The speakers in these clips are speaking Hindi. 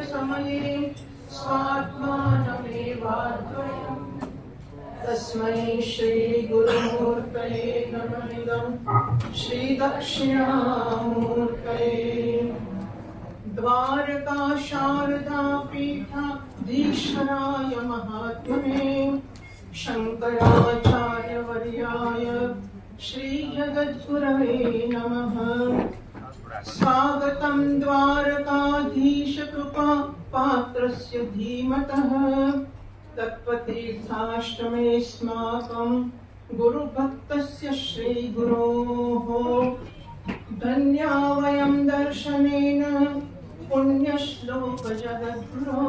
समये स्वात्मानमेवाद्वयम् तस्मै श्री गुरुमूर्तये नमः। श्री दक्षिणामूर्तये। द्वारका शारदा पीठाधीश्वराय महात्मने शंकराचार्यवर्याय श्री जगद्गुरवे नमः। स्वागतं द्वारकाधीश कृपा पात्रस्य धीमतः तत्त्वतीर्थाश्रमेऽस्माकं गुरुभक्तस्य श्रीगुरोः। धन्या वयं दर्शनेन पुण्यश्लोकजगद्गुरो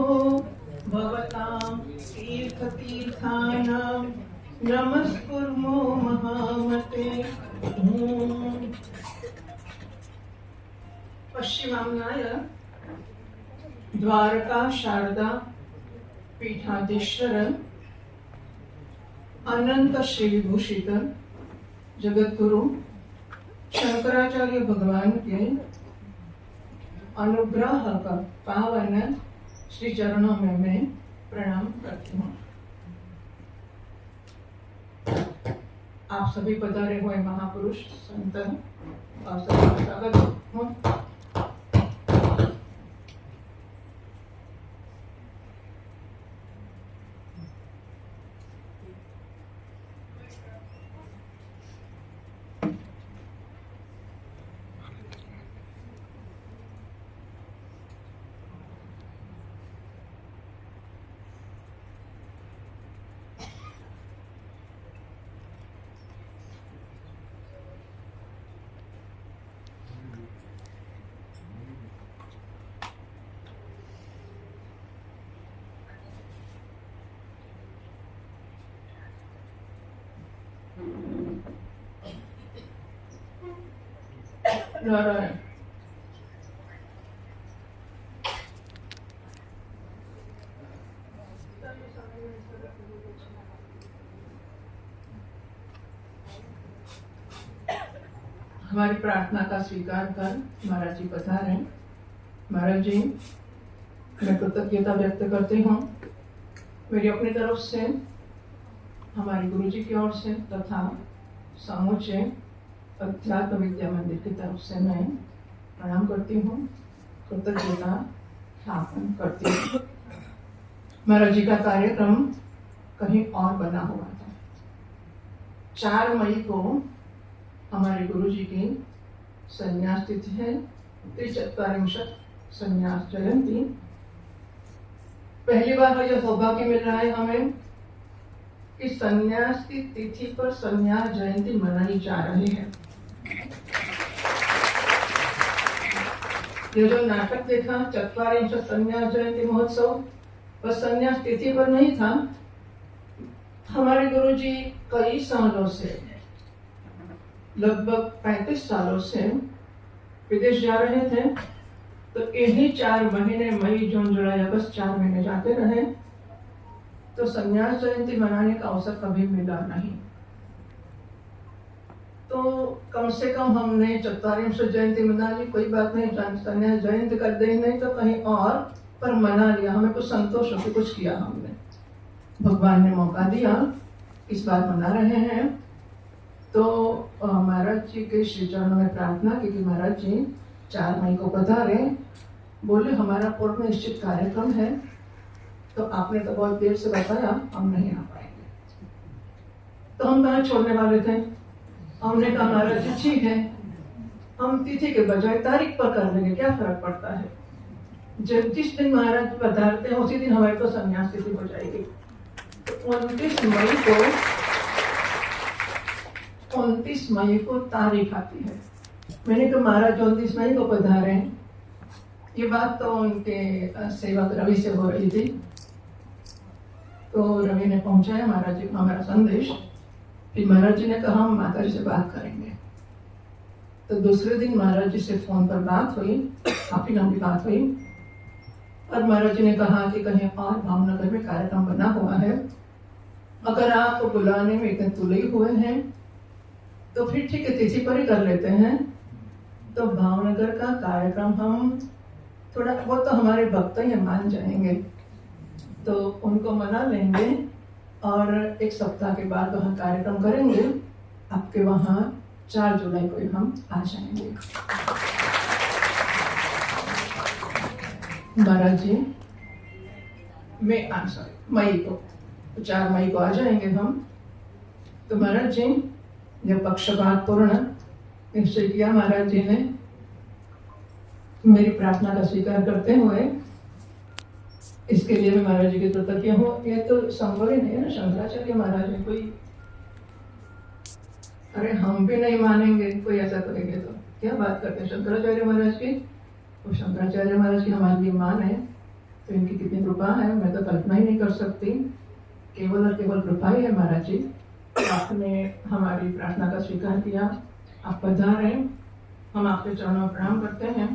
भवतां तीर्थतीर्थानां नमस्कुर्मो महामते। पश्चिमाम्नाय द्वारका शारदा पीठाधीश्वर अनंत श्रीभूषित जगद्गुरु शंकराचार्य भगवान के अनुग्रह का पावन श्री चरणों में मैं प्रणाम करती हूँ। आप सभी पधारे हुए महापुरुष संत और सभी स्वागत हूँ। नारायण। हमारी प्रार्थना का स्वीकार कर महाराज जी पधारे। महाराज जी, मैं कृतज्ञता व्यक्त करती हूँ मेरी अपनी तरफ से, हमारे गुरु जी की ओर से तथा समूचे अध्यात्म विद्या मंदिर की तरफ से मैं प्रणाम करती हूँ, कृतज्ञता ज्ञापन करती हूँ। महाराज जी का कार्यक्रम कहीं और बना हुआ था। 4 मई को हमारे गुरु जी की संन्यास तिथि है, 43 संन्यास जयंती। पहली बार यह सौभाग्य मिल रहा है हमें कि संन्यास की तिथि पर संन्यास जयंती मनाई जा रही है। ये जो नाटक देखा 44 संन्यास जयंती महोत्सव, वह संन्यास तिथि पर नहीं था। हमारे गुरु जी कई सालों से, लगभग 35 सालों से विदेश जा रहे थे, तो इन्हीं 4 महीने मई जून जुलाई अगस्त 4 महीने जाते रहे, तो संन्यास जयंती मनाने का अवसर कभी मिला नहीं। तो कम से कम हमने 44 जयंती मना ली, कोई बात नहीं, संन्यास जयंती कर दे नहीं तो कहीं और पर मना लिया। हमें कुछ संतोष हो, कुछ किया हमने, भगवान ने मौका दिया, इस बार मना रहे हैं। तो महाराज जी के श्री चरणों में प्रार्थना की कि महाराज जी 4 मई को पधारे। बोले हमारा पूर्व निश्चित कार्यक्रम है, तो आपने तो बहुत देर से बताया, हम नहीं आ पाएंगे। तो हम कहाँ छोड़ने वाले थे। हमने कहा महाराज जी ठीक है, हम तिथि के बजाय तारीख पर कर लेंगे, क्या फर्क पड़ता है। जब जिस दिन महाराज पधारते हैं उसी दिन हमारी तो संन्यास तिथि हो जाएगी। तो 29 मई को तारीख आती है। मैंने कहा महाराज 29 मई को पधारे। ये बात तो उनके सेवक रवि से हो रही थी। तो रवि ने पहुंचाया महाराज जी को हमारा संदेश। फिर महाराज जी ने कहा हम माता जी से बात करेंगे। तो दूसरे दिन महाराज जी से फोन पर बात हुई, काफी लंबी बात हुई, और महाराज जी ने कहा कि कहीं और भावनगर में कार्यक्रम बना हुआ है, अगर आप बुलाने में इतने तुले हुए हैं तो फिर ठीक है, तिथि पर ही कर लेते हैं। तो भावनगर का कार्यक्रम हम थोड़ा, वो तो हमारे भक्त ही मान जाएंगे, तो उनको मना लेंगे और एक सप्ताह के बाद वहाँ कार्यक्रम करेंगे। आपके वहाँ 4 जुलाई को हम आ जाएंगे। महाराज जी मई को 4 मई को आ जाएंगे हम। तो महाराज जी जब पक्षपात पूर्ण निश्चय किया महाराज जी ने, मेरी प्रार्थना का स्वीकार करते हुए, इसके लिए मैं महाराज जी के कृतज्ञ हूँ। ये तो संभव ही नहीं है ना, शंकराचार्य महाराज ने कोई, अरे हम भी नहीं मानेंगे कोई ऐसा करेंगे तो क्या बात करते हैं शंकराचार्य महाराज की। तो शंकराचार्य महाराज की हमारे लिए मान है, तो इनकी कितनी कृपा है मैं तो कल्पना ही नहीं कर सकती। केवल और केवल कृपा ही है महाराज जी। आपने हमारी प्रार्थना का स्वीकार किया, आप पधारे, हम आपके चरणों में प्रणाम करते हैं,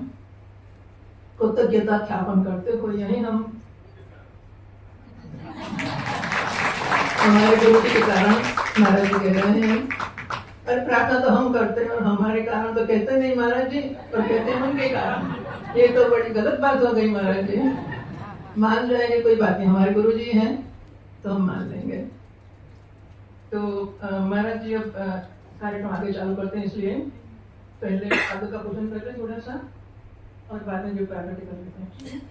कृतज्ञता ज्ञापन करते हुए यही हम हमारे गुरु के कारण महाराज जी कह रहे हैं। अरे प्रार्थना तो हम करते हैं और हमारे कारण तो कहते नहीं महाराज जी, और कहते हैं उनके कारण। ये तो बड़ी गलत बात हो गई महाराज जी। मान जाएंगे कोई बात नहीं, हमारे गुरु जी हैं तो हम मान लेंगे। तो महाराज जी अब कार्यक्रम आगे चालू करते हैं, इसलिए पहले पादुका का पूजन कर लें थोड़ा सा और बाद में जो प्रार्थना कर लेते हैं।